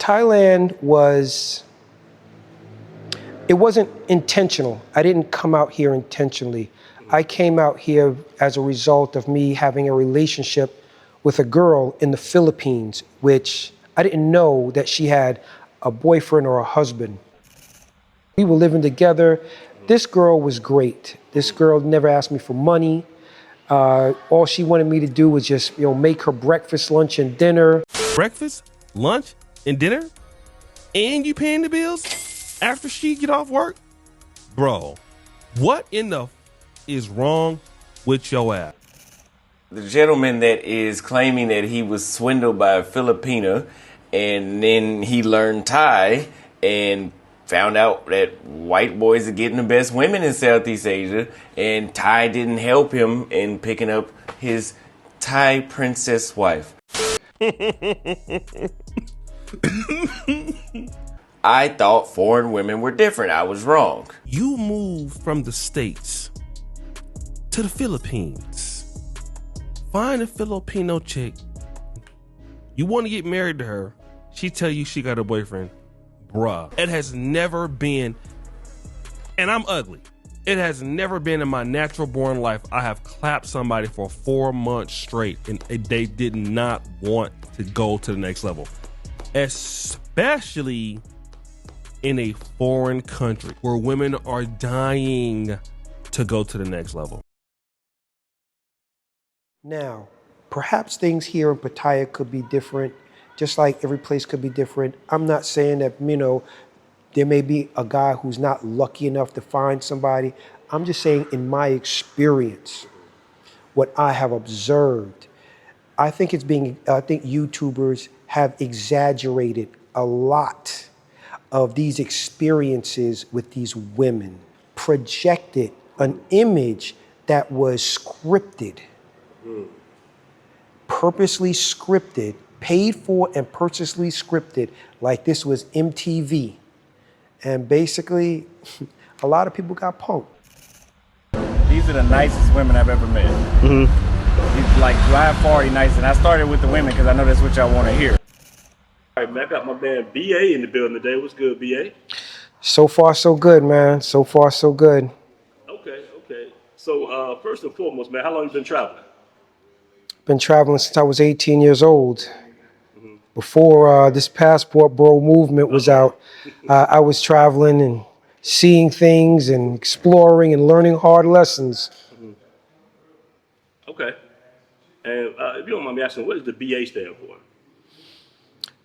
Thailand it wasn't intentional. I didn't come out here intentionally. I came out here as a result of me having a relationship with a girl in the Philippines, which I didn't know that she had a boyfriend or a husband. We were living together. This girl was great. This girl never asked me for money. All she wanted me to do was just, make her breakfast, lunch, and dinner. Breakfast, lunch, and dinner? And you paying the bills after she get off work? Bro, what in the is wrong with your ass? The gentleman that is claiming that he was swindled by a Filipina and then he learned Thai and found out that white boys are getting the best women in Southeast Asia, and Thai didn't help him in picking up his Thai princess wife. I thought foreign women were different. I was wrong. You moved from the States to the Philippines. Find a Filipino chick. You want to get married to her. She tell you she got a boyfriend. Bruh, it has never been, and I'm ugly. It has never been in my natural born life I have clapped somebody for 4 months straight and they did not want to go to the next level. Especially in a foreign country where women are dying to go to the next level. Now, perhaps things here in Pattaya could be different, just like every place could be different. I'm not saying that, there may be a guy who's not lucky enough to find somebody. I'm just saying in my experience, what I have observed, I think YouTubers have exaggerated a lot of these experiences with these women, projected an image that was scripted, purposely scripted, paid for and purposely scripted, like this was MTV. And basically, a lot of people got punked. These are the nicest women I've ever met. He's like by far the nicest. And I started with the women because I know that's what y'all want to hear. All right, man, I got my man BA in the building today. What's good, BA? So far, so good, man. So far, so good. Okay. So first and foremost, man, how long you been traveling? Been traveling since I was 18 years old. Before this passport bro movement was out, I was traveling and seeing things and exploring and learning hard lessons. Okay. And if you don't mind me asking, what does the BA stand for?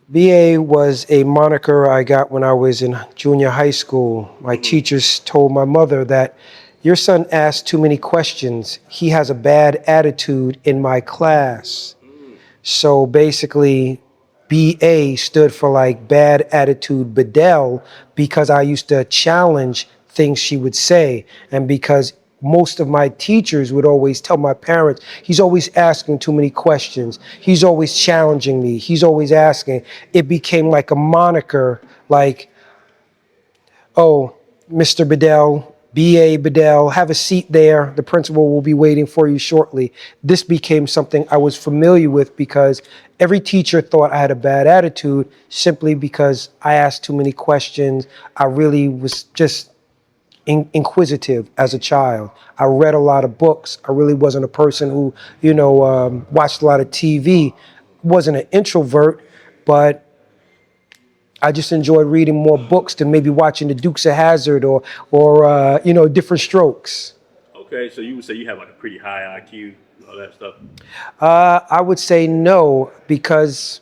BA was a moniker I got when I was in junior high school. My teachers told my mother that your son asked too many questions. He has a bad attitude in my class. So basically, BA stood for like bad attitude Bedell, because I used to challenge things she would say. And because most of my teachers would always tell my parents, he's always asking too many questions. He's always challenging me. He's always asking. It became like a moniker, like, oh, Mr. Bedell, B.A. Bedell, have a seat there. The principal will be waiting for you shortly. This became something I was familiar with because every teacher thought I had a bad attitude simply because I asked too many questions. I really was just inquisitive as a child. I read a lot of books. I really wasn't a person who, watched a lot of TV. Wasn't an introvert, but I just enjoyed reading more books than maybe watching the Dukes of Hazzard or Different Strokes. Okay, so you would say you have like a pretty high IQ and all that stuff? I would say no, because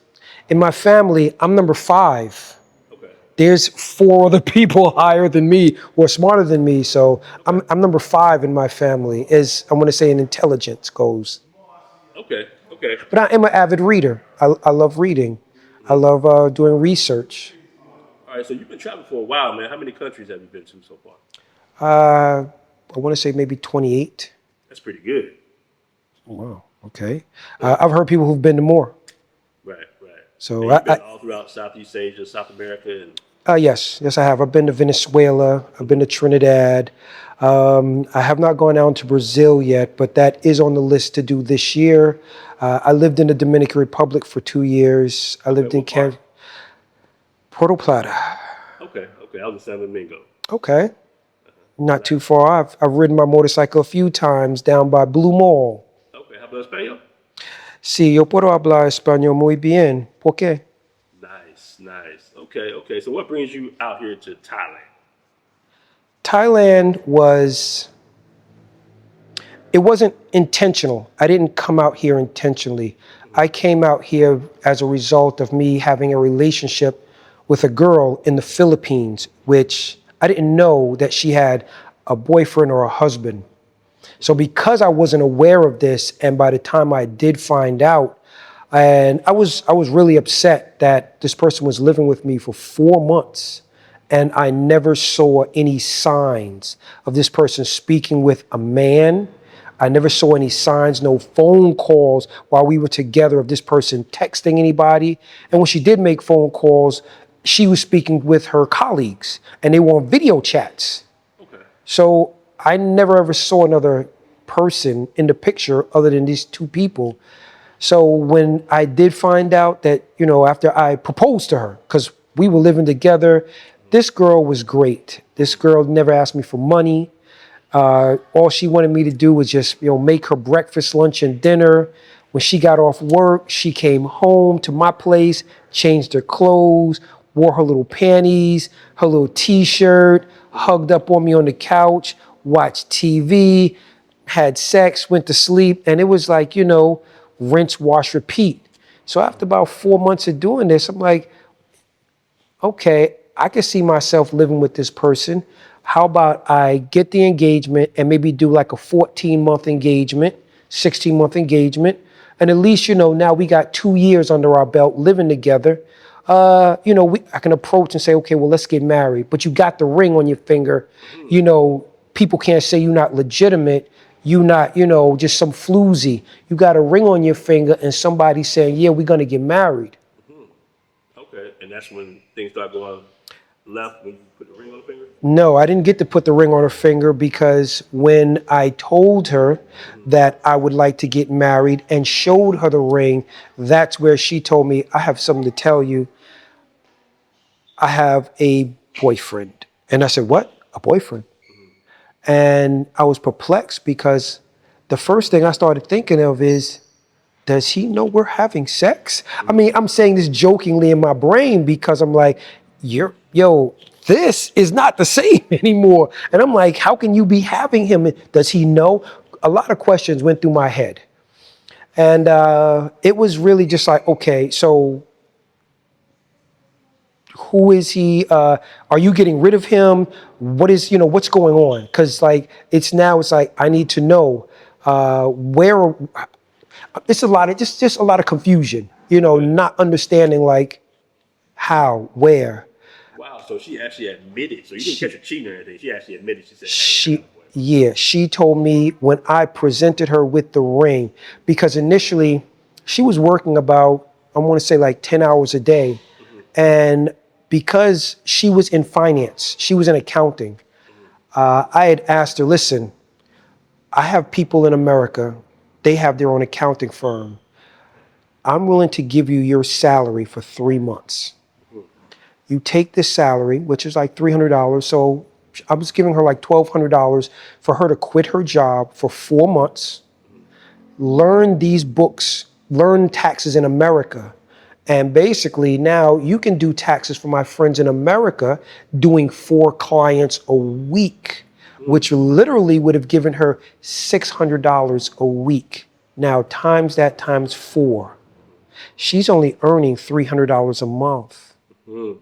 in my family, I'm number 5. Okay. There's 4 other people higher than me or smarter than me, so I'm number 5 in my family, as I want to say in intelligence goes. Okay. But I am an avid reader. I love reading. I love doing research. All right, so you've been traveling for a while, man. How many countries have you been to so far? I want to say maybe 28. That's pretty good. Wow, okay. I've heard people who've been to more. Right. So you've been all throughout Southeast Asia, South America, and yes, I have. I've been to Venezuela. I've been to Trinidad. I have not gone down to Brazil yet, but that is on the list to do this year. I lived in the Dominican Republic for 2 years. I lived in Canada. Puerto Plata. Okay, I was in San Domingo. Okay. Not too far. I've ridden my motorcycle a few times down by Blue Mall. Okay, habla español? Sí, yo puedo hablar español muy bien. ¿Por qué? Nice. Okay. So what brings you out here to Thailand? Thailand it wasn't intentional. I didn't come out here intentionally. I came out here as a result of me having a relationship with a girl in the Philippines, which I didn't know that she had a boyfriend or a husband. So because I wasn't aware of this, and by the time I did find out, and I was really upset that this person was living with me for 4 months, and I never saw any signs of this person speaking with a man. I never saw any signs, no phone calls while we were together of this person texting anybody. And when she did make phone calls, she was speaking with her colleagues, and they were on video chats. Okay. So I never ever saw another person in the picture other than these two people. So when I did find out that, after I proposed to her, because we were living together, this girl was great. This girl never asked me for money. All she wanted me to do was just, make her breakfast, lunch, and dinner. When she got off work, she came home to my place, changed her clothes, wore her little panties, her little t-shirt, hugged up on me on the couch, watched TV, had sex, went to sleep. And it was like, rinse, wash, repeat. So after about 4 months of doing this, I'm like, okay, I can see myself living with this person. How about I get the engagement and maybe do like a 14-month engagement, 16-month engagement. And at least, now we got 2 years under our belt living together. I can approach and say, okay, well, let's get married. But you got the ring on your finger. People can't say you're not legitimate. You not, just some floozy. You got a ring on your finger and somebody saying, yeah, we're going to get married. Okay, and that's when things start going left when you put the ring on the finger? No, I didn't get to put the ring on her finger because when I told her that I would like to get married and showed her the ring, that's where she told me, I have something to tell you. I have a boyfriend. And I said, what? A boyfriend? And I was perplexed because the first thing I started thinking of is, does he know we're having sex? I mean, I'm saying this jokingly in my brain because I'm like, this is not the same anymore. And I'm like, how can you be having him? Does he know? A lot of questions went through my head. And it was really just like, okay, so who is he? Are you getting rid of him? What's going on? Because it's like, I need to know where. It's a lot of just a lot of confusion, not understanding how, where. Wow, so she actually admitted. So you didn't catch her cheating or anything. She actually admitted. She said, she told me when I presented her with the ring, because initially she was working about, I want to say 10 hours a day. Mm-hmm. And because she was in finance, she was in accounting, I had asked her, listen, I have people in America, they have their own accounting firm. I'm willing to give you your salary for 3 months. You take this salary, which is $300. So I was giving her $1,200 for her to quit her job for 4 months, learn these books, learn taxes in America. And basically now you can do taxes for my friends in America doing 4 clients a week, which literally would have given her $600 a week. Now times that times 4. She's only earning $300 a month. Mm-hmm.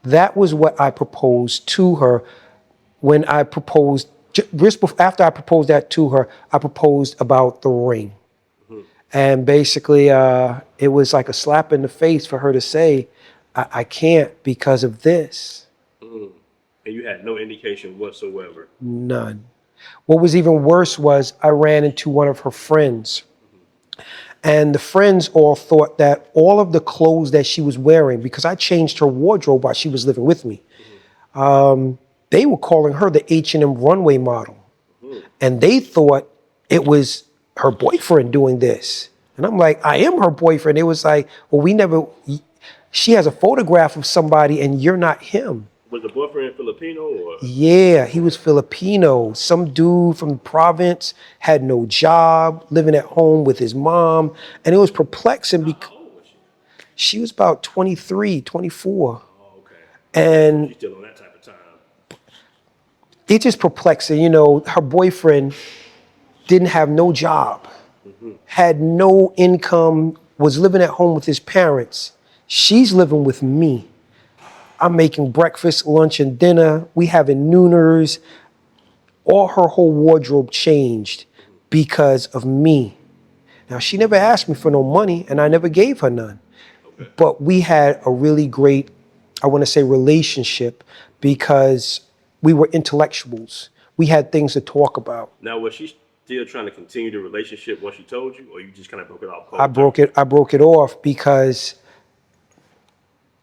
That was what I proposed to her when I proposed, just after I proposed that to her, I proposed about the ring. Mm-hmm. And basically, it was like a slap in the face for her to say, I can't because of this. Mm. And you had no indication whatsoever? None. What was even worse was I ran into one of her friends. And the friends all thought that all of the clothes that she was wearing, because I changed her wardrobe while she was living with me, they were calling her the H&M runway model. Mm-hmm. And they thought it was her boyfriend doing this. And I'm like, I am her boyfriend. It was like, well, She has a photograph of somebody and you're not him. Was the boyfriend Filipino or? Yeah, he was Filipino. Some dude from the province, had no job, living at home with his mom. And it was perplexing because How old was she? she was about 23, 24. Oh, okay. And She's still on that type of time. it's just perplexing. You know, her boyfriend didn't have no job, had no income, was living at home with his parents. She's living with me. I'm making breakfast, lunch, and dinner. We having nooners. All her whole wardrobe changed because of me. Now, she never asked me for no money, and I never gave her none. Okay. But we had a really great, I want to say, relationship because we were intellectuals. We had things to talk about. Now, was she still trying to continue the relationship once she told you, or you just kind of broke it off? I broke it off because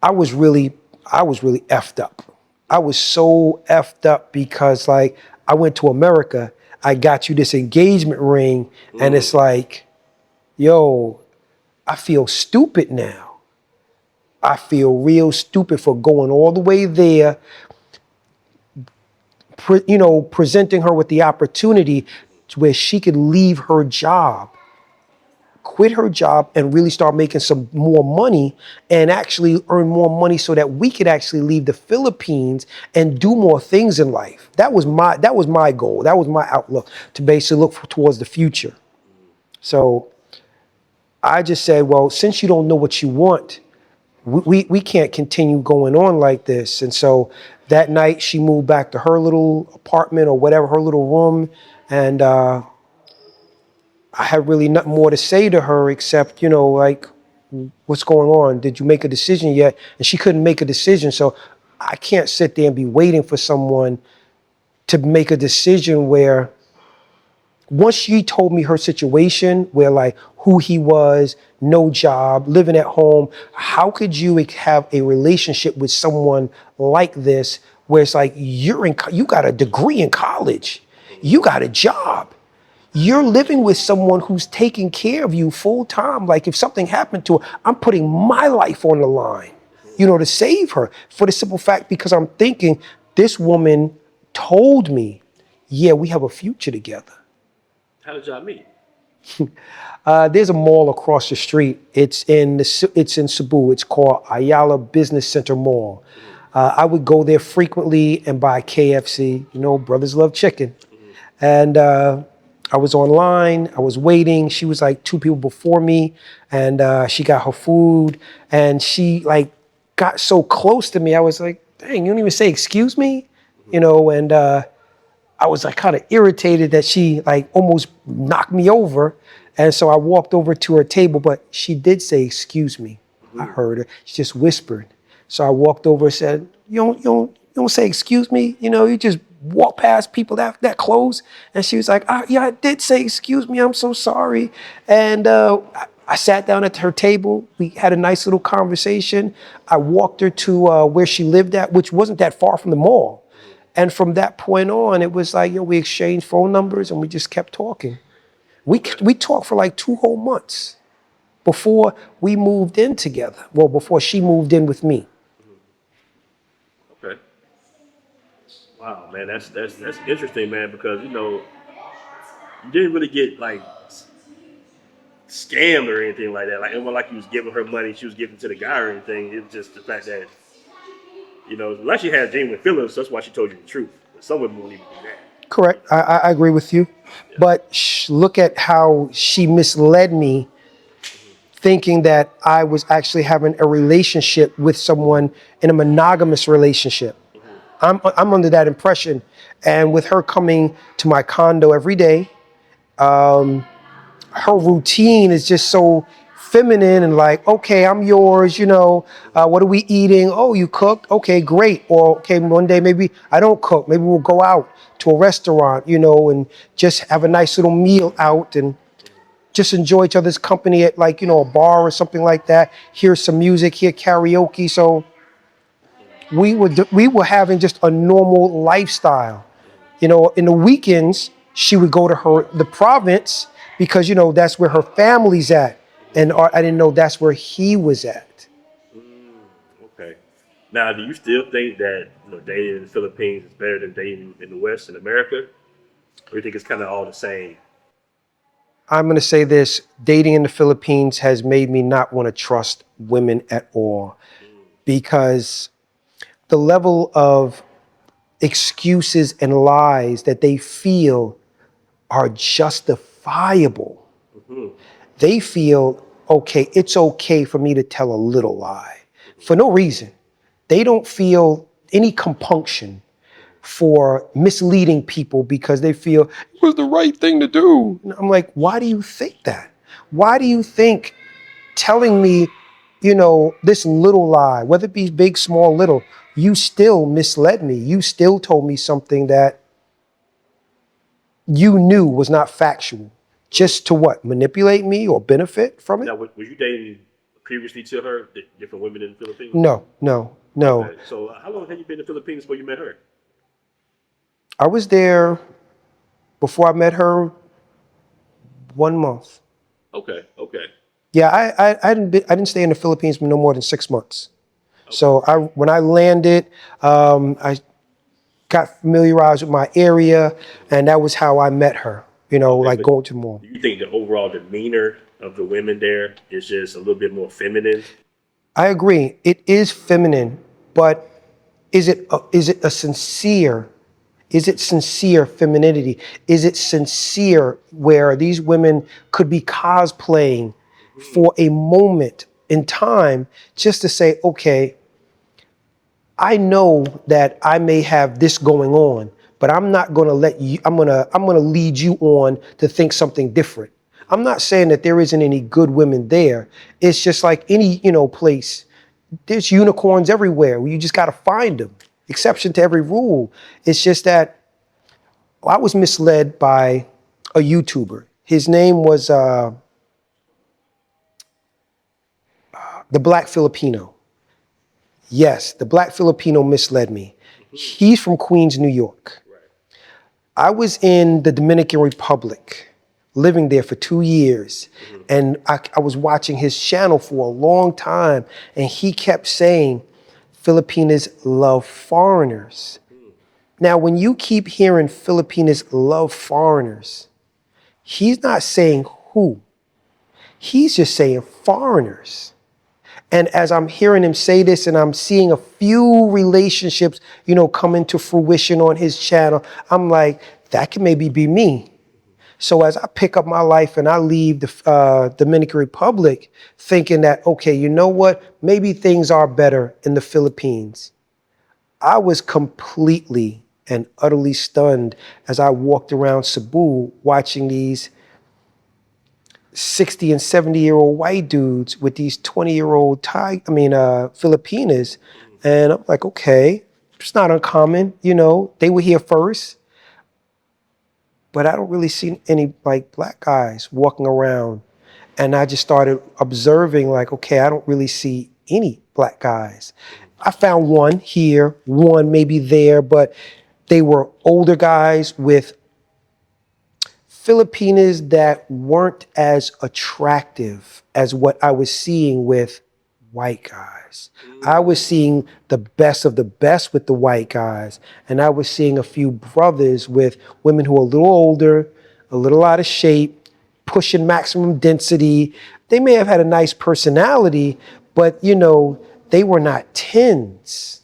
I was really effed up. I was so effed up because like I went to America, I got you this engagement ring, and it's like, yo, I feel stupid now. I feel real stupid for going all the way there, presenting her with the opportunity to where she could leave her job, quit her job and really start making some more money and actually earn more money so that we could actually leave the Philippines and do more things in life. That was my goal. That was my outlook, to basically look towards the future. So I just said, well, since you don't know what you want, we can't continue going on like this. And so that night she moved back to her little apartment or whatever, her little room. And I had really nothing more to say to her except, like, what's going on? Did you make a decision yet? And she couldn't make a decision. So I can't sit there and be waiting for someone to make a decision where once she told me her situation, where like who he was, no job, living at home, how could you have a relationship with someone like this where it's like you got a degree in college, you got a job, you're living with someone who's taking care of you full time. Like if something happened to her, I'm putting my life on the line, to save her, for the simple fact because I'm thinking this woman told me, yeah, we have a future together. How did y'all meet? There's a mall across the street. It's in Cebu. It's called Ayala Business Center Mall. I would go there frequently and buy KFC. Brothers love chicken. And I was online. I was waiting. She was like 2 people before me, and she got her food. And she like got so close to me. I was like, "Dang, you don't even say excuse me," And I was like kind of irritated that she like almost knocked me over. And so I walked over to her table, but she did say, "Excuse me." I heard her. She just whispered. So I walked over and said, you don't say excuse me. You just walk past people that close. And she was like, yeah, I did say excuse me. I'm so sorry. And I sat down at her table. We had a nice little conversation. I walked her to where she lived at, which wasn't that far from the mall. And from that point on, it was like, we exchanged phone numbers and we just kept talking. We talked for like 2 whole months before we moved in together. Well, before she moved in with me. Okay. Wow, man, that's interesting, man, because you didn't really get like scammed or anything like that. Like it wasn't like you was giving her money, she was giving to the guy or anything. It's just the fact that unless she had genuine feelings, that's why she told you the truth. But some women won't even do that. Correct. I agree with you. Yeah. But look at how she misled me, thinking that I was actually having a relationship with someone in a monogamous relationship. I'm under that impression. And with her coming to my condo every day, her routine is just so feminine and like, okay, I'm yours, what are we eating? Oh, you cooked? Okay, great. Or okay, one day maybe I don't cook. Maybe we'll go out to a restaurant, and just have a nice little meal out and just enjoy each other's company at like, a bar or something like that. Hear some music, hear karaoke. So we were having just a normal lifestyle. In the weekends, she would go to the province because, that's where her family's at. And I didn't know that's where he was at. Okay. Now, do you still think that dating in the Philippines is better than dating in the West in America, or you think it's kind of all the same? I'm going to say this: dating in the Philippines has made me not want to trust women at all because the level of excuses and lies that they feel are justifiable. They feel, okay, it's okay for me to tell a little lie for no reason. They don't feel any compunction for misleading people because they feel it was the right thing to do. And I'm like, why do you think that? Why do you think telling me, this little lie, whether it be big, small, little, you still misled me. You still told me something that you knew was not factual, just to what? Manipulate me or benefit from it? Now, was you dating previously to her, different women in the Philippines? No, no, no. Okay. So, how long had you been in the Philippines before you met her? I was there before I met her 1 month. Okay. Okay. Yeah, I didn't stay in the Philippines for no more than 6 months. So when I landed, I got familiarized with my area, and that was how I met her. Like But going to the mall. do you think the overall demeanor of the women there is just a little bit more feminine? I agree. It is feminine, but is it a sincere? Is it sincere femininity? Is it sincere where these women could be cosplaying for a moment in time just to say, okay, I know that I may have this going on, but I'm not going to let you, I'm going to lead you on to think something different. I'm not saying that there isn't any good women there. It's just like any, place. There's unicorns everywhere. You just got to find them. Exception to every rule. It's just that I was misled by a YouTuber. His name was the Black Filipino. Yes, the Black Filipino misled me. He's from Queens, New York. I was in the Dominican Republic, living there for 2 years, and I was watching his channel for a long time, and he kept saying, Filipinas love foreigners. Now, when you keep hearing Filipinas love foreigners, he's not saying who. He's just saying foreigners. And as I'm hearing him say this and I'm seeing a few relationships, come into fruition on his channel, I'm like, that can maybe be me. So as I pick up my life and I leave the Dominican Republic thinking that, okay, you know what? Maybe things are better in the Philippines. I was completely and utterly stunned as I walked around Cebu watching these 60 and 70-year-old white dudes with these 20-year-old Filipinas. And I'm like, okay, it's not uncommon. They were here first. But I don't really see any like black guys walking around. And I just started observing like, okay, I don't really see any black guys. I found one here, one maybe there, but they were older guys with Filipinas that weren't as attractive as what I was seeing with white guys. I was seeing the best of the best with the white guys, and I was seeing a few brothers with women who are a little older, a little out of shape, pushing maximum density. They may have had a nice personality, but they were not tens.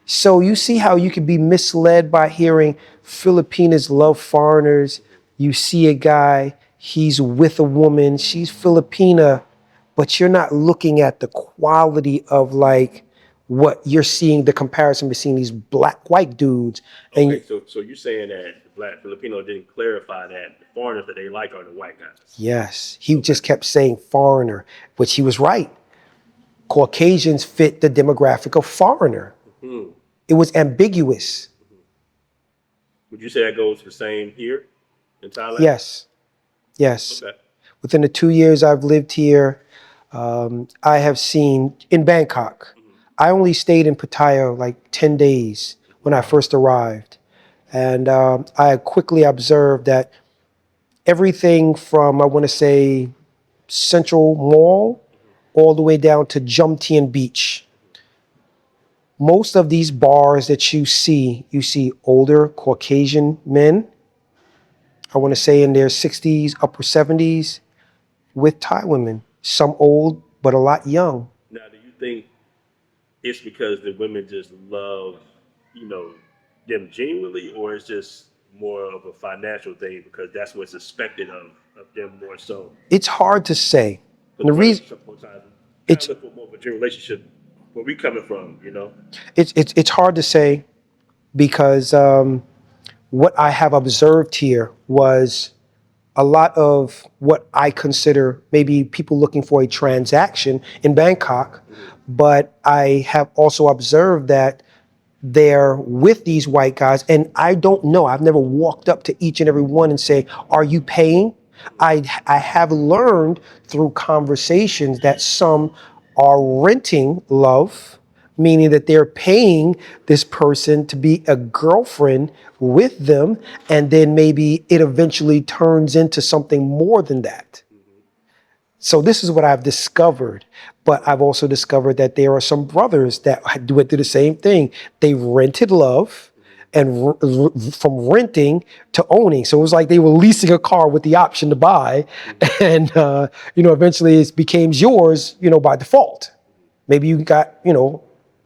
So you see how you could be misled by hearing Filipinas love foreigners. You see a guy, he's with a woman, she's Filipina, but you're not looking at the quality of like what you're seeing, the comparison between these black white dudes. And Okay, so you're saying that the Black Filipino didn't clarify that the foreigners that they like are the white guys? yes, he just kept saying foreigner, which he was right. Caucasians fit the demographic of foreigner. It was ambiguous. Would you say that goes the same here in Thailand? Yes, yes. Okay. Within the 2 years I've lived here, I have seen in Bangkok. I only stayed in Pattaya like 10 days when I first arrived. And I quickly observed that everything from, I want to say, Central Mall all the way down to Jumtian Beach. Most of these bars that you see older Caucasian men, I want to say in their 60s, upper 70s, with Thai women. Some old, but a lot young. Now, do you think it's because the women just love, you know, them genuinely, or it's just more of a financial thing because that's what's expected of them more so? It's hard to say. But And the the women reason sometimes kind of it's look for more of a genuine relationship where we coming from, you know? it's hard to say because what I have observed here was a lot of what I consider maybe people looking for a transaction in Bangkok, but I have also observed that they're with these white guys, and I don't know. I've never walked up to each and every one and say, "Are you paying?" I have learned through conversations that some are renting love, meaning that they're paying this person to be a girlfriend with them, and then maybe it eventually turns into something more than that. So this is what I've discovered, but I've also discovered that there are some brothers that went through the same thing. They rented love and from renting to owning. So it was like they were leasing a car with the option to buy, and eventually it became yours, by default. Maybe you got,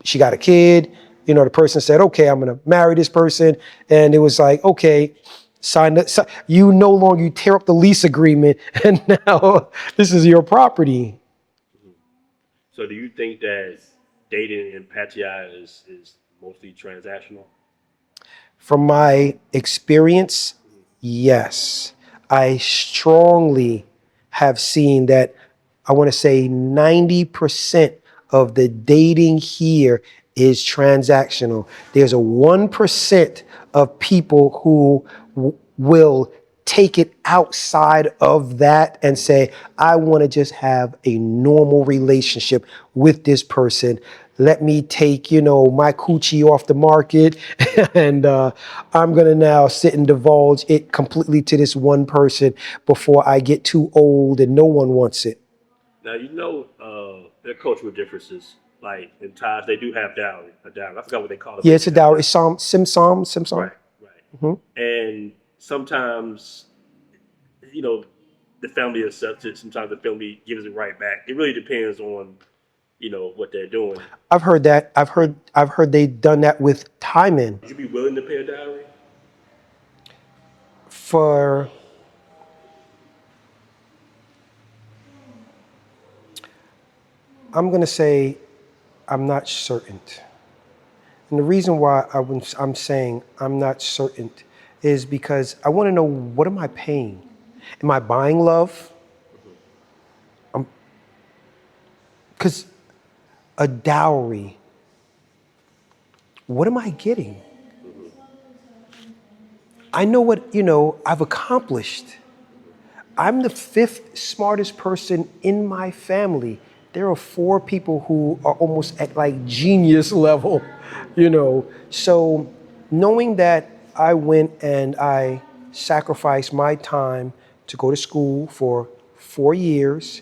she got a kid, the person said, okay, I'm going to marry this person. And it was like, okay, you no longer, you tear up the lease agreement and now this is your property. So do you think that dating in Pattaya is mostly transactional? From my experience, yes. I strongly have seen that. I want to say 90% of the dating here is transactional. There's a 1% of people who will take it outside of that and say, I want to just have a normal relationship with this person. Let me take, my coochie off the market and I'm going to now sit and divulge it completely to this one person before I get too old and no one wants it. Now there are cultural differences. Like in Thais, they do have dowry, a dowry. I forgot what they call it. Yeah, it's a dowry. It's Simsam. Right, right. And sometimes, you know, the family accepts it. Sometimes the family gives it right back. It really depends on, what they're doing. I've heard that. I've heard they done that with Thai men. Would you be willing to pay a dowry? For I'm gonna say I'm not certain. And the reason why I'm saying I'm not certain is because I want to know, what am I paying? Am I buying love? Because a dowry, what am I getting? I know what, I've accomplished. I'm the fifth smartest person in my family. There are four people who are almost at like genius level, So knowing that I went and I sacrificed my time to go to school for 4 years,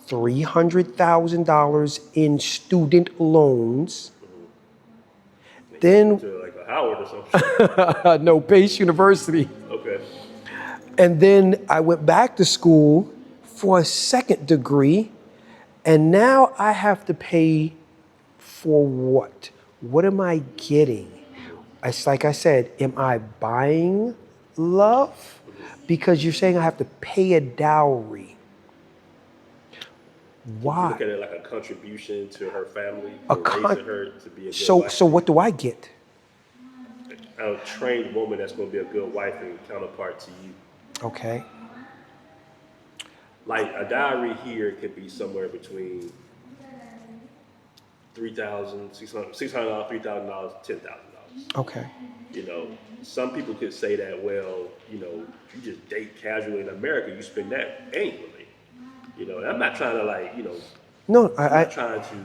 $300,000 in student loans, then To like a Howard or something. no, Pace University. Okay. And then I went back to school for a second degree, and now I have to pay for what? What am I getting? It's like I said, am I buying love? Because you're saying I have to pay a dowry. You Why? look at it like a contribution to her family A for con- raising her to be a good So wife. so what do I get? A trained woman that's going to be a good wife and counterpart to you. Okay. Like a dowry here could be somewhere between $3,000, $600, $3,000, $10,000. Okay. Some people could say that, well, you just date casually in America, you spend that annually. And I'm not trying to No, I'm not trying to,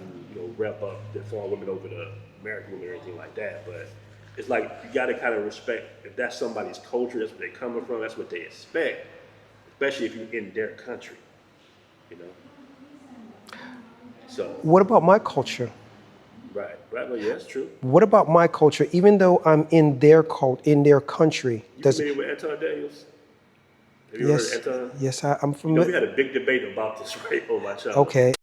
rep up the foreign women over the American women or anything like that, but it's like you got to kind of respect if that's somebody's culture, that's where they're coming from, that's what they expect, especially if you're in their country, you know. So, What about my culture? right. Well, yeah, that's true. What about my culture? Even though I'm in their in their country, You does familiar with Anton Daniels? Have you ever heard yes, of Anton? yes, I'm You know, we familiar. had a big debate about this right on my channel. Okay,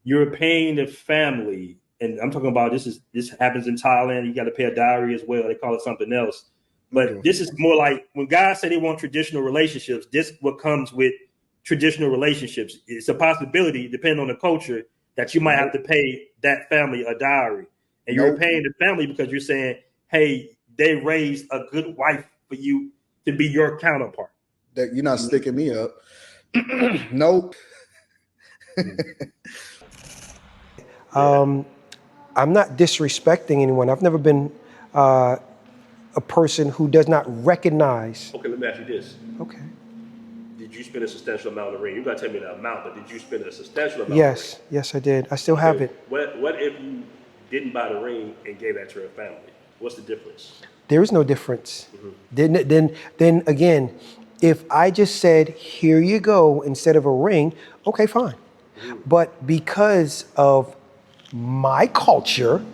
You're paying the family, and I'm talking about this happens in Thailand. You got to pay a dowry as well. They call it something else, but this is more like when guys say they want traditional relationships. This what comes with traditional relationships. It's a possibility, depending on the culture, that you might have to pay that family a dowry, and you're Nope. paying the family because you're saying, "Hey, they raised a good wife for you to be your counterpart." That you're not sticking me up. Nope. Yeah. I'm not disrespecting anyone. I've never been a person who does not recognize. Okay, let me ask you this. Okay. Did you spend a substantial amount on the ring? You gotta tell me the amount, but did you spend a substantial amount on the ring? Yes, I did. I still have it. What if you didn't buy the ring and gave that to her family? What's the difference? There is no difference. Then again, if I just said, here you go, instead of a ring, okay, fine. But because of my culture,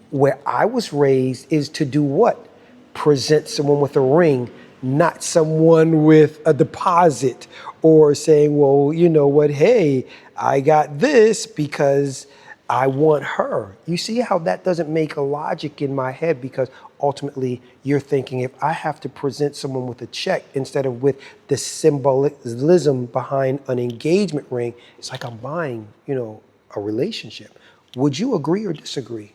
where I was raised, is to do what? Present someone with a ring, not someone with a deposit, or saying, well, you know what, hey, I got this because I want her. You see how that doesn't make a logic in my head, because ultimately you're thinking, if I have to present someone with a check instead of with the symbolism behind an engagement ring, it's like I'm buying, a relationship. Would you agree or disagree?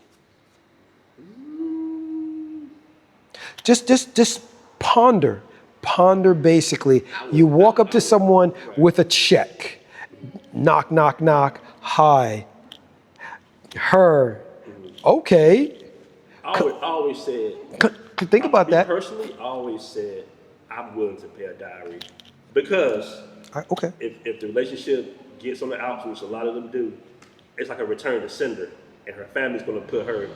Just ponder. Ponder basically. You walk up to someone with a check. Knock, knock, knock. Hi. Her. Okay. I always said, Think about me that. personally, I always said I'm willing to pay a dowry because Okay. if the relationship gets on the outs, which a lot of them do, it's like a return to sender, and her family's gonna put her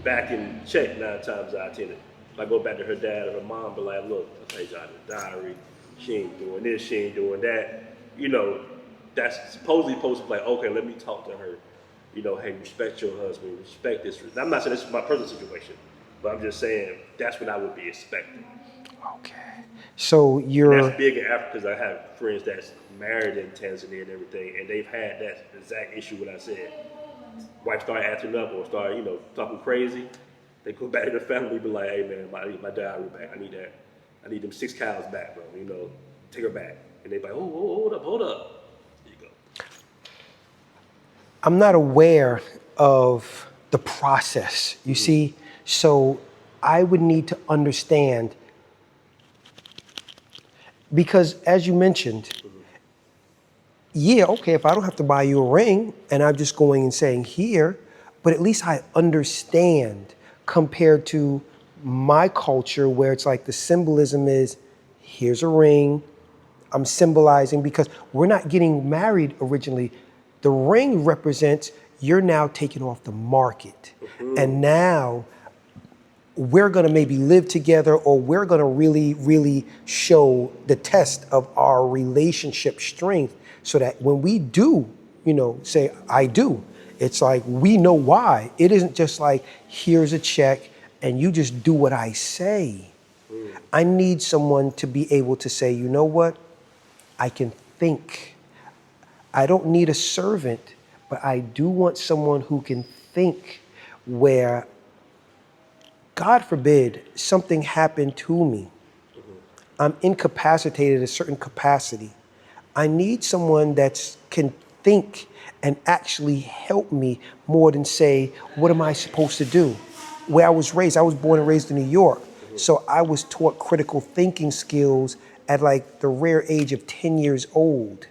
back in check 9 times out of 10. If I go back to her dad or her mom, but like, look, I paid y'all the diary. She ain't doing this, she ain't doing that. That's supposedly supposed to be like, okay, let me talk to her. Hey, respect your husband, respect this. I'm not saying this is my personal situation, but I'm just saying that's what I would be expecting. Okay. So And you're that's big in Africa because I have friends that's married in Tanzania and everything, and they've had that exact issue. What I said, wife start acting up or start, talking crazy. They go back to the family, be like, "Hey man, I need my diary back. I need that. I need them 6 cows back, bro. Take her back." And they be like, "Oh, hold up. There you go." I'm not aware of the process, you see? So I would need to understand, because as you mentioned, yeah, okay, if I don't have to buy you a ring and I'm just going and saying here, but at least I understand, compared to my culture where it's like the symbolism is, here's a ring, I'm symbolizing, because we're not getting married originally. The ring represents you're now taken off the market. And now we're gonna maybe live together, or we're gonna really, really show the test of our relationship strength, so that when we do, say, I do, it's like we know why. It isn't just like, here's a check and you just do what I say. I need someone to be able to say, you know what? I can think. I don't need a servant, but I do want someone who can think, where, God forbid, something happened to me. I'm incapacitated at a certain capacity. I need someone that can think and actually help me, more than say, what am I supposed to do? Where I was born and raised in New York. So I was taught critical thinking skills at like the rare age of 10 years old.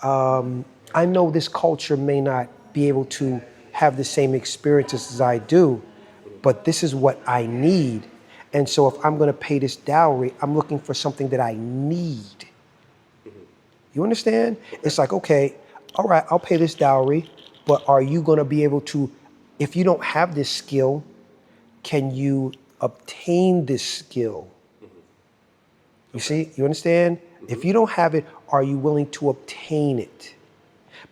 I know this culture may not be able to have the same experiences as I do, but this is what I need. And so if I'm gonna pay this dowry, I'm looking for something that I need. You understand? It's like, okay, all right, I'll pay this dowry, but are you gonna be able to, if you don't have this skill, can you obtain this skill? You see, you understand? If you don't have it, are you willing to obtain it?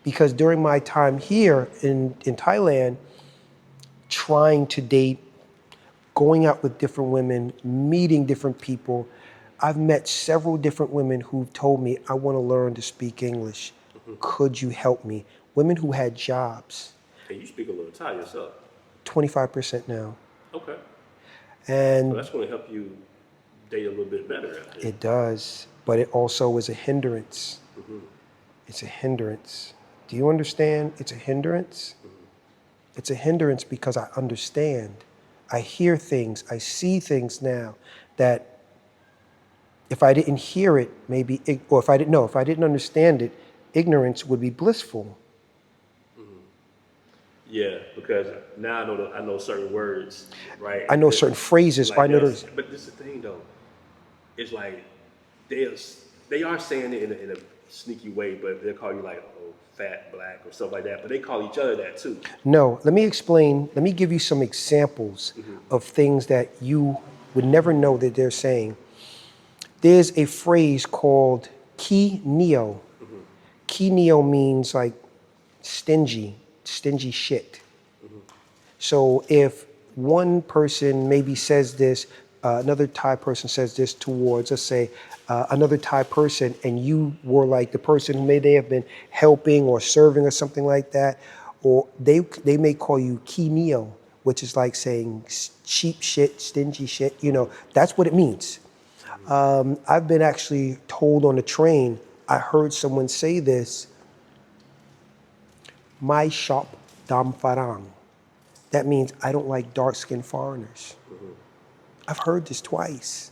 Because during my time here in Thailand, trying to date, going out with different women, meeting different people, I've met several different women who've told me, I want to learn to speak English. Could you help me? Women who had jobs, And you speak a little Thai yourself. 25% now. Okay. So And that's going to help you date a little bit better out here. it does, but it also is a hindrance. It's a hindrance. Do you understand? It's a hindrance. It's a hindrance because I understand. I hear things, I see things now that if I didn't hear it, maybe, or if I didn't know, if I didn't understand it, ignorance would be blissful. Yeah, because now I know certain words, right? I know certain phrases. I know there's- but this is the thing though. It's like they are saying it in a sneaky way, but they'll call you like fat, black, or stuff like that. But they call each other that too. No, let me explain. Let me give you some examples of things that you would never know that they're saying. There's a phrase called ki neo. Ki neo means like stingy shit. So if one person maybe says this, another Thai person says this towards, let's say, another Thai person, and you were like the person who may they have been helping or serving or something like that, or they may call you ki neo, which is like saying cheap shit, stingy shit. You know, that's what it means. I've been actually told on the train, I heard someone say this, my shop dam farang. That means I don't like dark-skinned foreigners. I've heard this twice.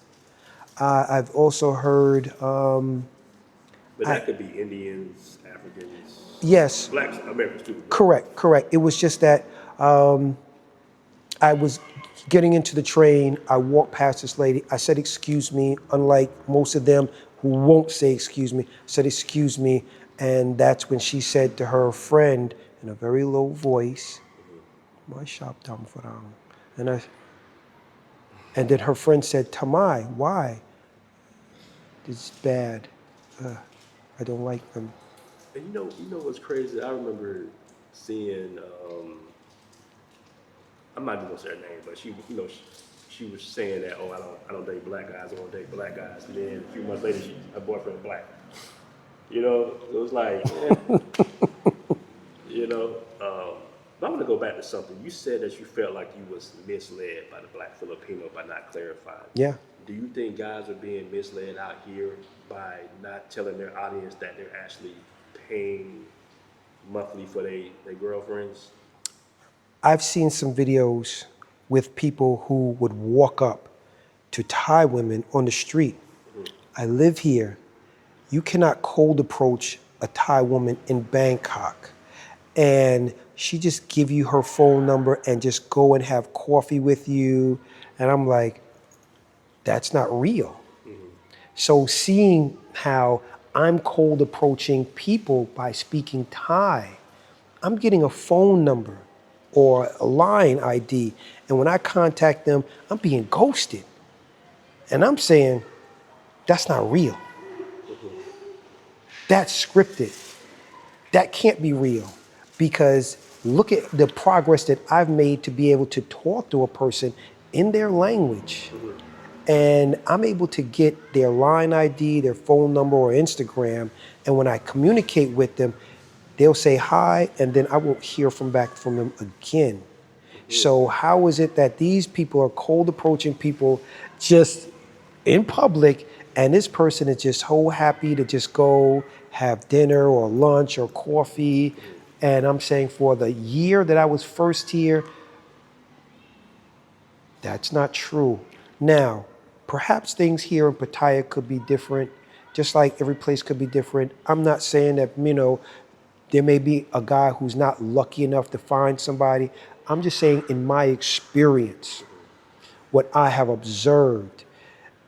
I've also heard, But that could be Indians, Africans, yes, blacks, Americans too. correct. It was just that I was getting into the train. I walked past this lady. I said, excuse me, unlike most of them who won't say excuse me. I said, excuse me. And that's when she said to her friend in a very low voice, my shop dam farang. And then her friend said, Tamai, why? This is bad. I don't like them. And you know what's crazy? I remember seeing. I'm not even gonna say her name, but she was saying that I don't date black guys, I don't date black guys, and then a few months later, her boyfriend black. You know, it was like, you know. But I want to go back to something. You said that you felt like you was misled by the black Filipino by not clarifying. Yeah. Do you think guys are being misled out here by not telling their audience that they're actually paying monthly for their girlfriends? I've seen some videos with people who would walk up to Thai women on the street. I live here. You cannot cold approach a Thai woman in Bangkok and she just give you her phone number and just go and have coffee with you. And I'm like, that's not real. So seeing how I'm cold approaching people by speaking Thai, I'm getting a phone number or a line ID. And when I contact them, I'm being ghosted. And I'm saying, that's not real. That's scripted. That can't be real. Because look at the progress that I've made to be able to talk to a person in their language. And I'm able to get their line ID, their phone number, or Instagram. And when I communicate with them, they'll say hi, and then I won't hear back from them again. So how is it that these people are cold approaching people just in public, and this person is just so happy to just go have dinner or lunch or coffee? And I'm saying for the year that I was first here, that's not true. Now, perhaps things here in Pattaya could be different, just like every place could be different. I'm not saying that, there may be a guy who's not lucky enough to find somebody. I'm just saying in my experience, what I have observed,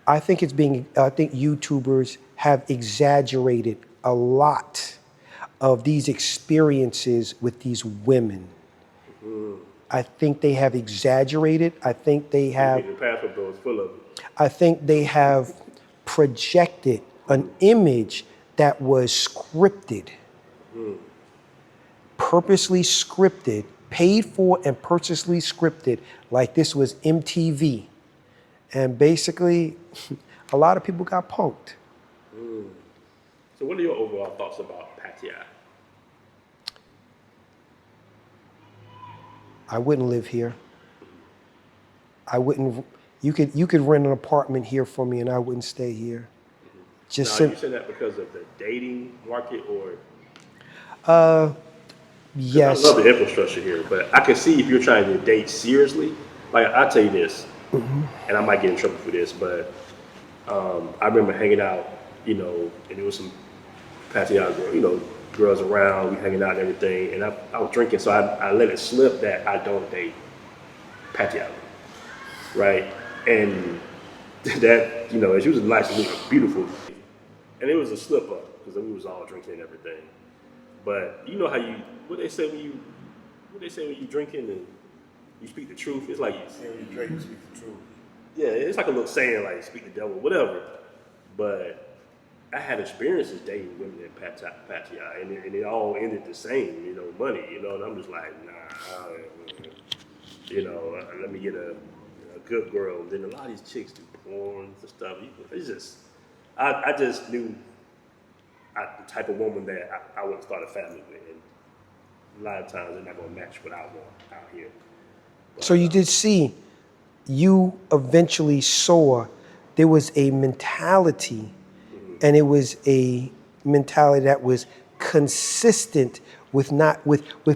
I think YouTubers have exaggerated a lot of these experiences with these women. I think they have exaggerated. I think they have. The passport bill is full of it. I think they have projected an image that was scripted. purposely scripted, paid for and purposely scripted, like this was MTV. And basically, a lot of people got punked. So what are your overall thoughts about Pattaya? I wouldn't live here. I wouldn't. You could rent an apartment here for me, and I wouldn't stay here. Just Now, you saying that because of the dating market, or? 'Cause yes. I love the infrastructure here, but I can see if you're trying to date seriously. Like I'll tell you this, and I might get in trouble for this, but I remember hanging out, and there was some Pattaya, girls around, we hanging out and everything, and I was drinking, so I let it slip that I don't date Pattaya, right? And that, she was nice and beautiful, and it was a slip up because we was all drinking and everything. But you know how what they say when you drinking and you speak the truth. It's like You drink, you speak the truth. yeah, it's like a little saying like speak the devil, whatever. But I had experiences dating women in Pattaya, and it all ended the same, money, and I'm just like, nah, let me get a good girl. And then a lot of these chicks do porn and stuff. It's just, I just knew the type of woman that I wouldn't start a family with. And a lot of times they're not going to match what I want out here. But, So you did see, you eventually saw there was a mentality, and it was a mentality that was consistent with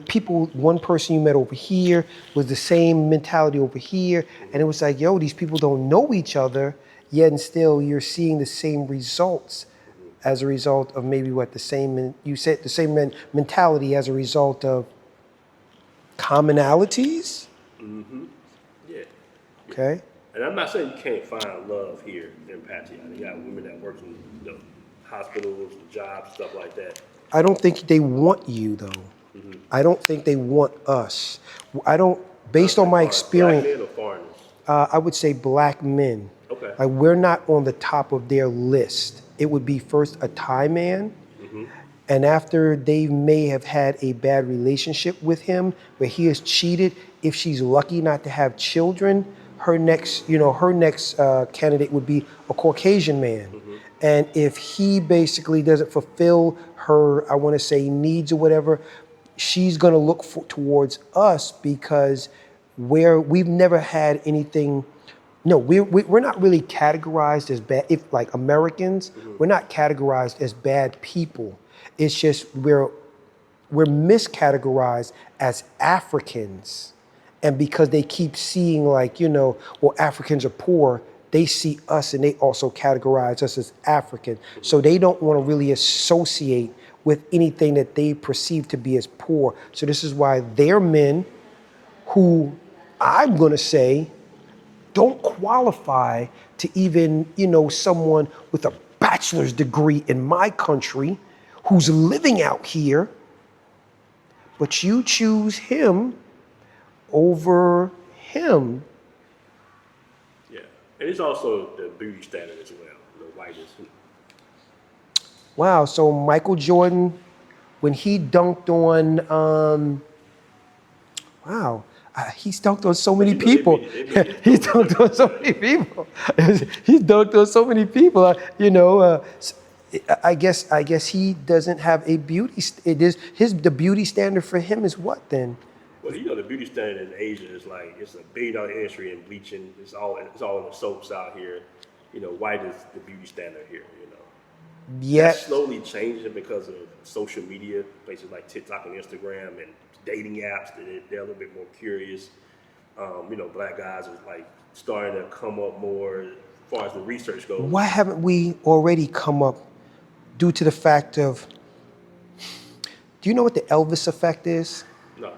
people. One person you met over here was the same mentality over here, and it was like, yo, these people don't know each other, yet and still you're seeing the same results as a result of maybe the same mentality as a result of commonalities. yeah. Okay. And I'm not saying you can't find love here in Pattaya. They got women that work in hospitals, jobs, stuff like that. I don't think they want you though. I don't think they want us. Based on my experience, Black men or foreigners? I would say black men. Okay. Like we're not on the top of their list. It would be first a Thai man, and after they may have had a bad relationship with him, where he has cheated. If she's lucky not to have children, her next candidate would be a Caucasian man. And if he basically doesn't fulfill her, I want to say, needs or whatever, she's going to look towards us because we've never had anything. No, we're not really categorized as bad. If like Americans, we're not categorized as bad people. It's just we're miscategorized as Africans. And because they keep seeing Africans are poor, they see us and they also categorize us as African. So they don't want to really associate with anything that they perceive to be as poor. So this is why they're men who I'm going to say don't qualify to even, someone with a bachelor's degree in my country who's living out here, but you choose him over him. Yeah. And it's also the beauty standard as well, the whitest. Wow, so Michael Jordan, when he dunked on, he's dunked on so many people. He's dunked on so many people. He's dunked on so many people. I guess he doesn't have a beauty. The beauty standard for him is what then? Well, the beauty standard in Asia is like it's $1 billion industry in bleaching. It's all in the soaps out here. White is the beauty standard here. Yet That's slowly changing because of social media, places like TikTok and Instagram and dating apps. They're a little bit more curious. Black guys are like starting to come up more as far as the research goes. why haven't we already come up due to the fact of, do you know what the Elvis effect is? No.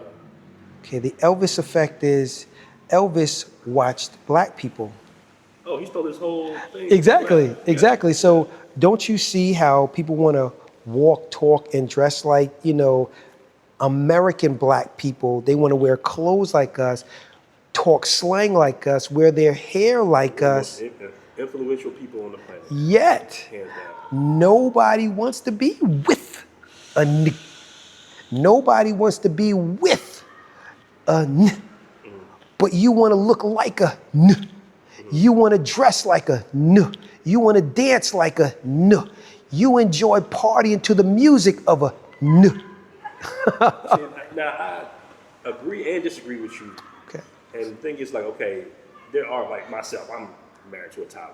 Okay, the Elvis effect is Elvis watched black people. Oh, he stole this whole thing. Exactly. So don't you see how people want to walk, talk, and dress like, American black people? They want to wear clothes like us, talk slang like us, wear their hair like us. Influential people on the planet. Yet, Hands down. nobody wants to be with a nigga. Nobody wants to be with a n, but you want to look like a n. You want to dress like a n. You want to dance like a n. You enjoy partying to the music of a n. Now, I agree and disagree with you. Okay. And the thing is, like, okay, there are, like myself, I'm married to a Thai,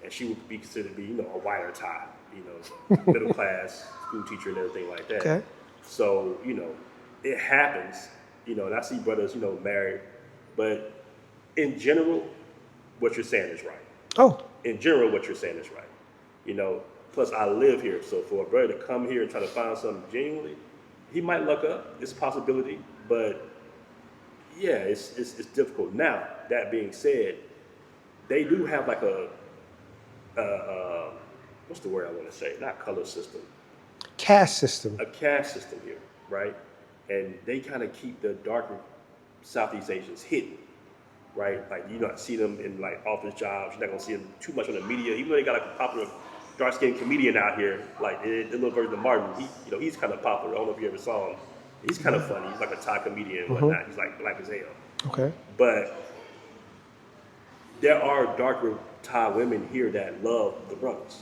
and she would be considered to be, a whiter Thai, middle class, school teacher and everything like that. Okay. So, it happens, and I see brothers, married, but in general, what you're saying is right. Oh, In general, what you're saying is right. Plus I live here, so for a brother to come here and try to find something genuinely, he might luck up. It's a possibility, but yeah, it's difficult. Now, that being said, they do have like a what's the word I want to say? Not color system, caste system. a caste system here, right? And they kind of keep the darker Southeast Asians hidden, right? Like you not see them in like office jobs. You're not gonna see them too much on the media, even though they got like a popular dark-skinned comedian out here, like the little version of Martin. He's kind of popular. I don't know if you ever saw him. He's kind of funny. He's like a Thai comedian and whatnot. He's like black as hell. Okay. But there are darker Thai women here that love the brothers.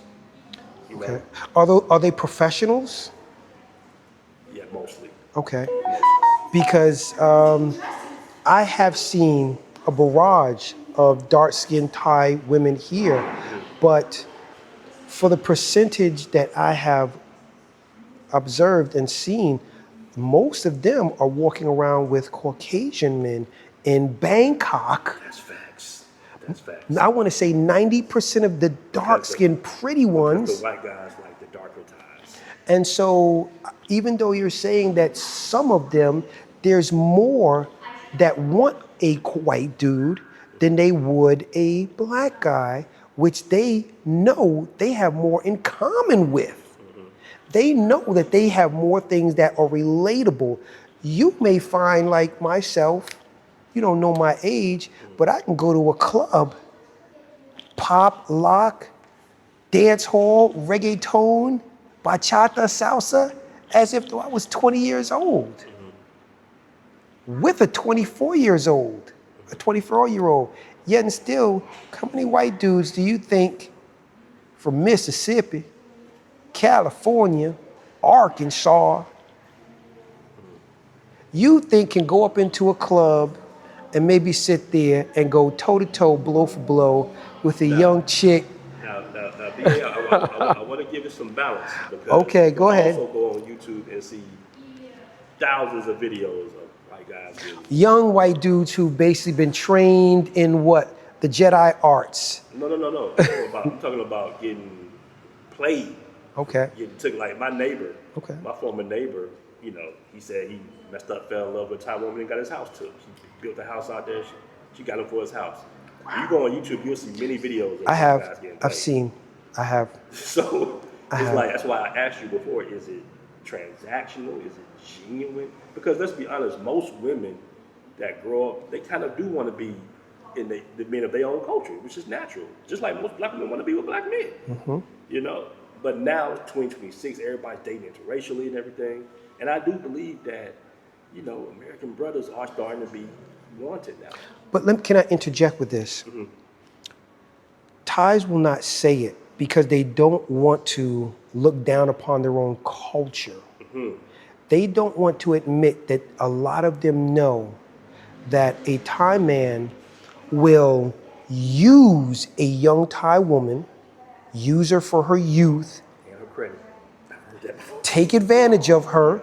Okay. Are they professionals? Yeah, mostly. Okay. Because I have seen a barrage of dark-skinned Thai women here, but for the percentage that I have observed and seen, most of them are walking around with Caucasian men in Bangkok. That's facts. That's facts. I want to say 90% of the dark-skinned pretty Because ones. the white guys like the darker Thais. And so even though you're saying that some of them, there's more that want a white dude than they would a black guy, which they know they have more in common with. They know that they have more things that are relatable. You may find, like myself, you don't know my age, but I can go to a club, pop, lock, dance hall, reggaeton, bachata, salsa, as if I was 20 years old. With a 24 years old, a 24-year-old. Yet and still, how many white dudes do you think from Mississippi, California, Arkansas, you think can go up into a club and maybe sit there and go toe-to-toe, blow for blow with a young chick? Now, BA, I want to give it some balance. Because Okay, you go can ahead. also go on YouTube and see thousands of videos of white guys doing Young white dudes who've basically been trained in what? The Jedi arts. No. I'm talking about getting played. Okay. Getting took, like my neighbor, Okay. my former neighbor, he said he messed up, fell in love with a Thai woman and got his house took. She built a house out there. She got him for his house. You go on YouTube, you'll see many videos of I guys have. getting I've played. seen. I have. So I it's have. like, that's why I asked you before, is it transactional? Is it genuine? Because let's be honest, most women that grow up, they kind of do want to be in the men of their own culture, which is natural. Just like most black women want to be with black men, But now, 2026, everybody's dating interracially and everything. And I do believe that, American brothers are starting to be wanted now. But can I interject with this? Thais will not say it because they don't want to look down upon their own culture. They don't want to admit that a lot of them know that a Thai man will use a young Thai woman, use her for her youth, And her credit. I've heard that before. take advantage of her,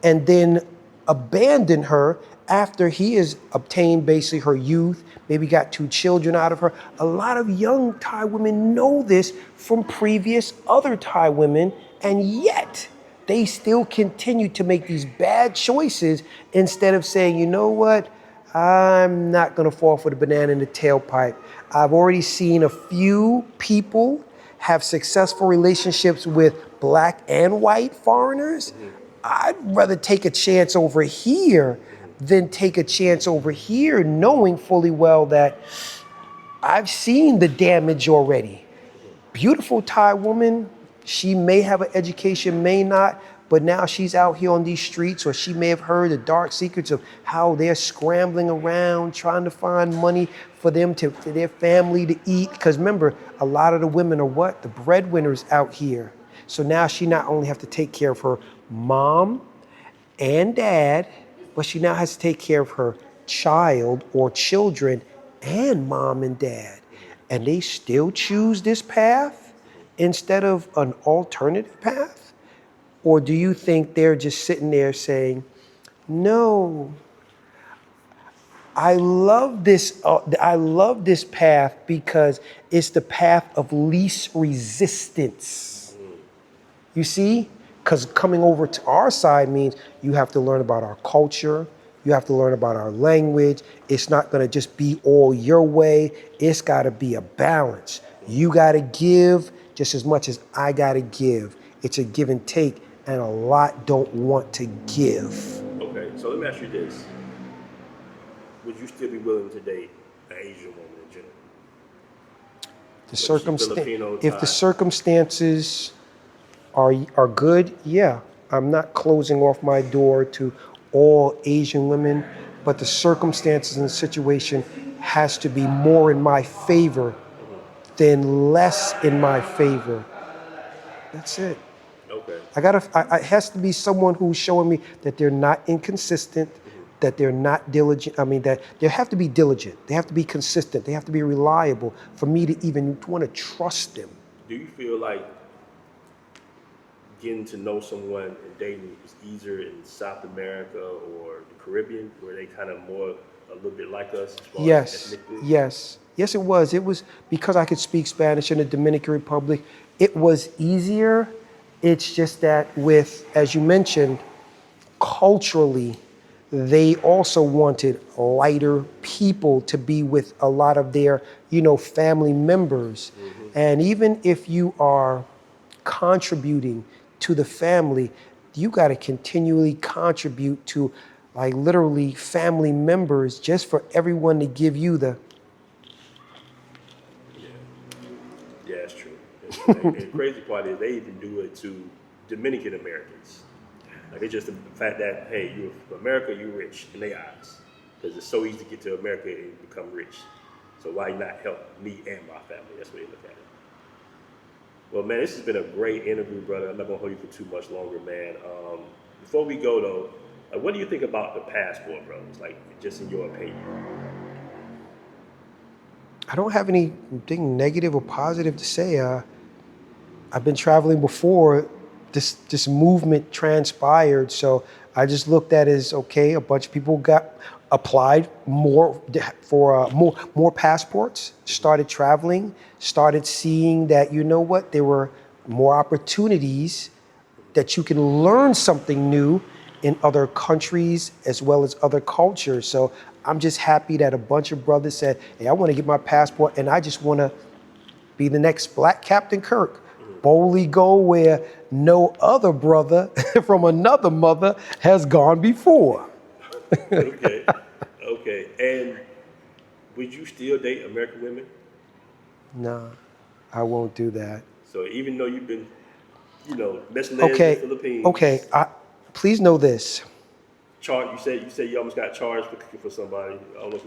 and then abandon her after he has obtained basically her youth, maybe got 2 children out of her. A lot of young Thai women know this from previous other Thai women, and yet they still continue to make these bad choices instead of saying, you know what, I'm not gonna fall for the banana in the tailpipe. I've already seen a few people have successful relationships with black and white foreigners. I'd rather take a chance over here than take a chance over here, knowing fully well that I've seen the damage already. Beautiful Thai woman, she may have an education, may not, but now she's out here on these streets, or she may have heard the dark secrets of how they're scrambling around trying to find money for their family to eat. Because remember, a lot of the women are what? The breadwinners out here. So now she not only have to take care of her mom and dad, but she now has to take care of her child or children and mom and dad. And they still choose this path instead of an alternative path? Or do you think they're just sitting there saying, no, I love this path because it's the path of least resistance. You see? Because coming over to our side means you have to learn about our culture, you have to learn about our language. It's not gonna just be all your way, it's gotta be a balance. You gotta give just as much as I gotta give. It's a give and take, and a lot don't want to give. Okay, so let me ask you this. Would you still be willing to date an Asian woman in general? Filipino, If the Thai? circumstances are good, yeah. I'm not closing off my door to all Asian women, but the circumstances and the situation has to be more in my favor than less in my favor. That's it. Okay. It has to be someone who's showing me that they're not inconsistent, that they're not diligent. I mean, that they have to be diligent. They have to be consistent. They have to be reliable for me to even want to trust them. Do you feel like getting to know someone and dating is easier in South America or the Caribbean, where they kind of a little bit like us as far as Yes, ethnically? yes, it was. It was because I could speak Spanish in the Dominican Republic. It was easier. It's just that as you mentioned, culturally, they also wanted lighter people to be with a lot of their, family members. And even if you are contributing to the family, you got to continually contribute to, like, literally family members just for everyone to give you the. Yeah, that's true. And the crazy part is they even do it to Dominican Americans. Like, it's just the fact that, hey, you're from America, you're rich in their eyes. Because it's so easy to get to America and become rich. So why not help me and my family? That's the way they look at it. Well, man, this has been a great interview, brother. I'm not going to hold you for too much longer, man. Before we go, though, what do you think about the passport, brothers? Like, just in your opinion. I don't have anything negative or positive to say. I've been traveling before this movement transpired, so I just looked at it as, okay, a bunch of people applied for more passports, started traveling, started seeing that, you know what, there were more opportunities that you can learn something new in other countries as well as other cultures. So I'm just happy that a bunch of brothers said, hey, I want to get my passport and I just want to be the next Black Captain Kirk. Boldly go where no other brother from another mother has gone before. Okay. And would you still date American women? Nah, I won't do that. So even though you've been, misled in the Philippines. Okay. Please know this. You said you almost got charged for cooking for somebody. I don't know if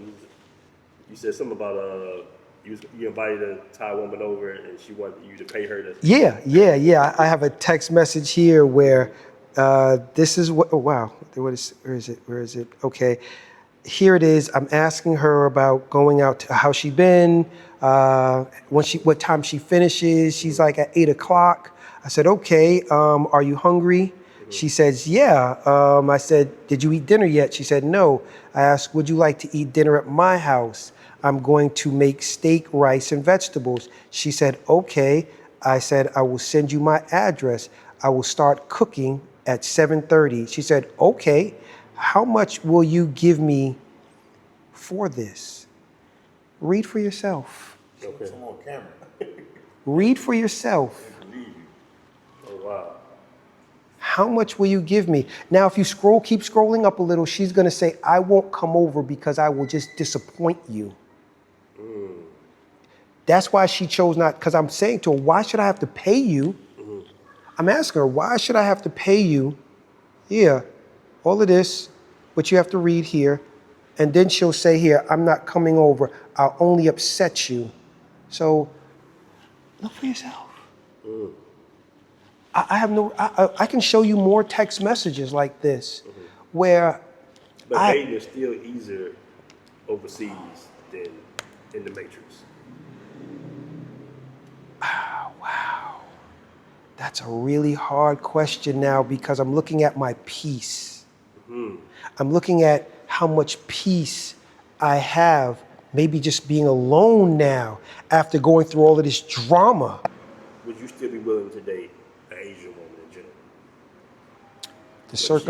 you said something about you invited a Thai woman over and she wanted you to pay her to. Yeah. I have a text message here where this is what. Oh, wow. Where is it? Okay. Here it is. I'm asking her about going out to how she been, what time she finishes. She's like at 8:00. I said, okay, are you hungry? She says, yeah. I said, did you eat dinner yet? She said, no. I asked, would you like to eat dinner at my house? I'm going to make steak, rice, and vegetables. She said, okay. I said, I will send you my address. I will start cooking at 7:30. She said, okay. How much will you give me for this? Read for yourself. Okay. I'm on camera. Read for yourself. Oh, wow. How much will you give me? Now, if you keep scrolling up a little, she's going to say, I won't come over because I will just disappoint you. That's why she chose not, because I'm saying to her, why should I have to pay you? I'm asking her, why should I have to pay you? Yeah, all of this, but you have to read here. And then she'll say here, I'm not coming over. I'll only upset you. So look for yourself. I have no, I can show you more text messages like this where But dating is still easier overseas than in the Matrix. wow, that's a really hard question now because I'm looking at my peace. I'm looking at how much peace I have, maybe just being alone now after going through all of this drama. Would you still be willing to date an Asian woman in general?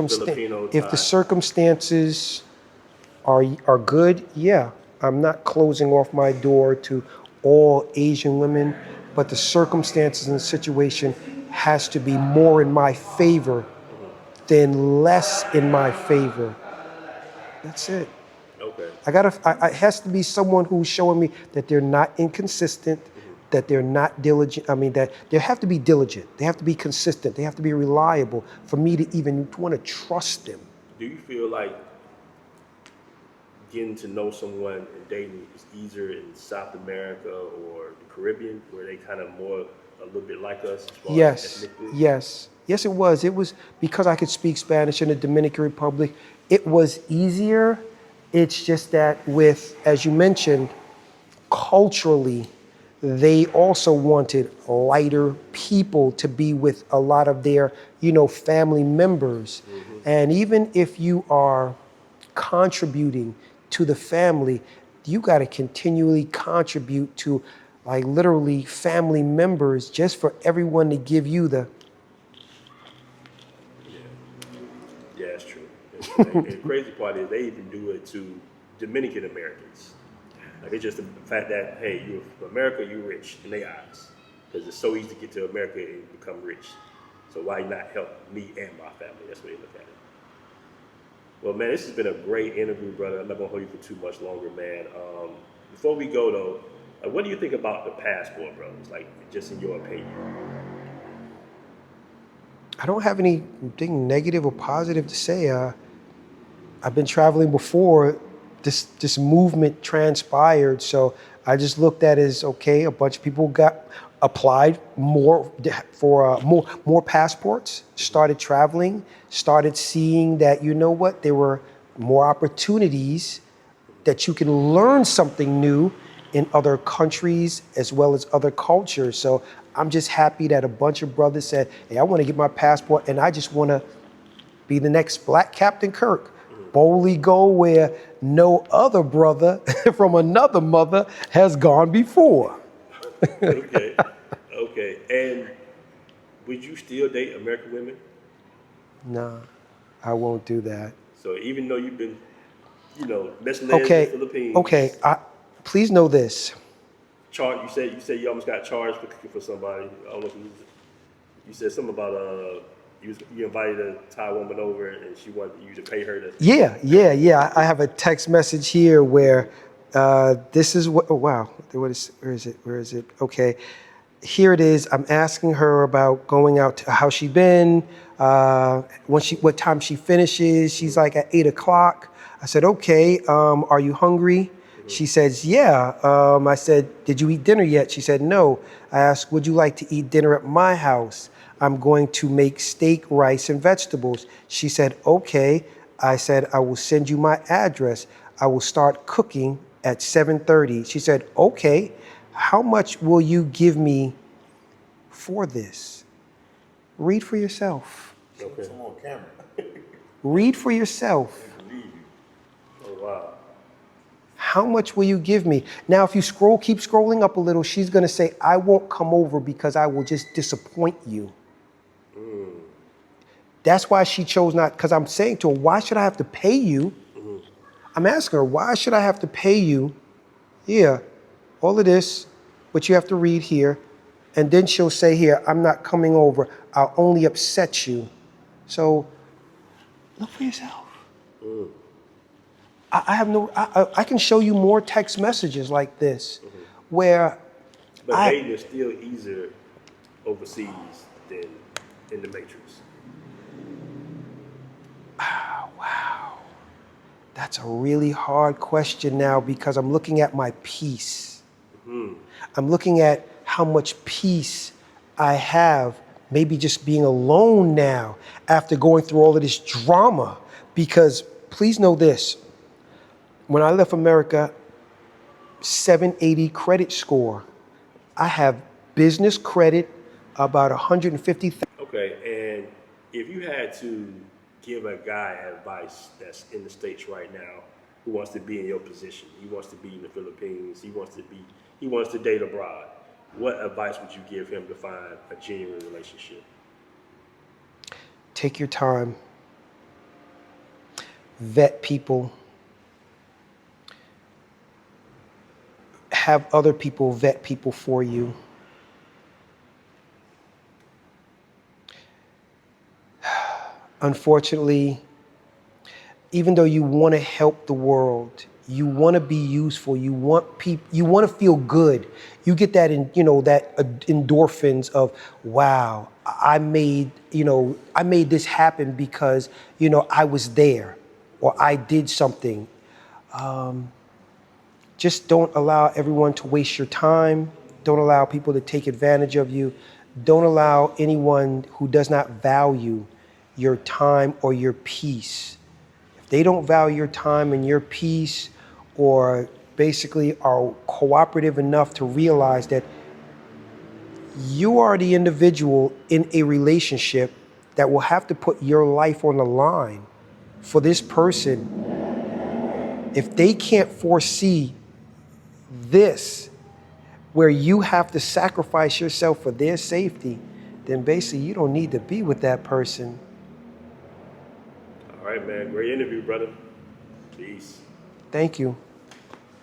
Filipino, If the Thai? circumstances are good, yeah, I'm not closing off my door to all Asian women, but the circumstances and the situation has to be more in my favor than less in my favor. That's it. Okay. It has to be someone who's showing me that they're not inconsistent, that they're not diligent. I mean, that they have to be diligent. They have to be consistent. They have to be reliable for me to even want to trust them. Do you feel like getting to know someone and dating is easier in South America or the Caribbean, where they kind of more a little bit like us as far as Yes, ethnic group? yes, it was. It was because I could speak Spanish in the Dominican Republic. It was easier. It's just that with, as you mentioned, culturally, they also wanted lighter people to be with a lot of their, family members. And even if you are contributing to the family, you got to continually contribute to like literally family members just for everyone to give you the. Yeah, it's true. And the crazy part is they even do it to Dominican Americans. Like it's just the fact that, hey, you're from America, you're rich in their eyes. Because it's so easy to get to America and become rich. So why not help me and my family? That's what they look at it. Well, man, this has been a great interview, brother. I'm not going to hold you for too much longer, man. Before we go, though, what do you think about the passport, brothers? Like, just in your opinion. I don't have anything negative or positive to say. I've been traveling before this movement transpired, so I just looked at it as okay. A bunch of people applied more for more passports, started traveling, started seeing that there were more opportunities that you can learn something new in other countries as well as other cultures. So I'm just happy that a bunch of brothers said, hey, I want to get my passport and I just want to be the next Black Captain Kirk. Boldly go where no other brother from another mother has gone before. Okay. Okay. And would you still date American women? Nah, I won't do that. So even though you've been, misled in the Philippines. Okay. Please know this. You said you almost got charged for cooking for somebody. I don't know if you said something about you invited a Thai woman over and she wanted you to pay her to. Yeah. I have a text message here where this is what. Oh, wow. Where is it? Okay. Here it is. I'm asking her about going out to how she been, what time she finishes. She's like at 8:00. I said, okay, are you hungry? She says, yeah. I said, did you eat dinner yet? She said, no. I asked, would you like to eat dinner at my house? I'm going to make steak, rice, and vegetables. She said, okay. I said, I will send you my address. I will start cooking at 7:30. She said, okay. How much will you give me for this? Read for yourself. Okay. I'm on camera. Read for yourself. Oh, wow. How much will you give me? Now, if you keep scrolling up a little, she's going to say, I won't come over because I will just disappoint you. That's why she chose not, because I'm saying to her, why should I have to pay you? I'm asking her, why should I have to pay you? Yeah, all of this, but you have to read here. And then she'll say here, I'm not coming over. I'll only upset you. So look for yourself. I can show you more text messages like this where But dating is still easier overseas than in the Matrix? Wow. That's a really hard question now because I'm looking at my peace. I'm looking at how much peace I have, maybe just being alone now after going through all of this drama. Because please know this, when I left America, 780 credit score. I have business credit, about 150,000. Okay, and if you had to give a guy advice that's in the States right now who wants to be in your position, he wants to be in the Philippines, he wants to date abroad, what advice would you give him to find a genuine relationship? Take your time. Vet people. Have other people vet people for you. Unfortunately, even though you want to help the world, you want to be useful, you want to feel good. You get that that endorphins of, wow, I made this happen because, I was there or I did something. Just don't allow everyone to waste your time. Don't allow people to take advantage of you. Don't allow anyone who does not value your time or your peace. If they don't value your time and your peace, or basically are cooperative enough to realize that you are the individual in a relationship that will have to put your life on the line for this person, if they can't foresee this, where you have to sacrifice yourself for their safety, then basically you don't need to be with that person. All right, man, great interview, brother. Peace. Thank you.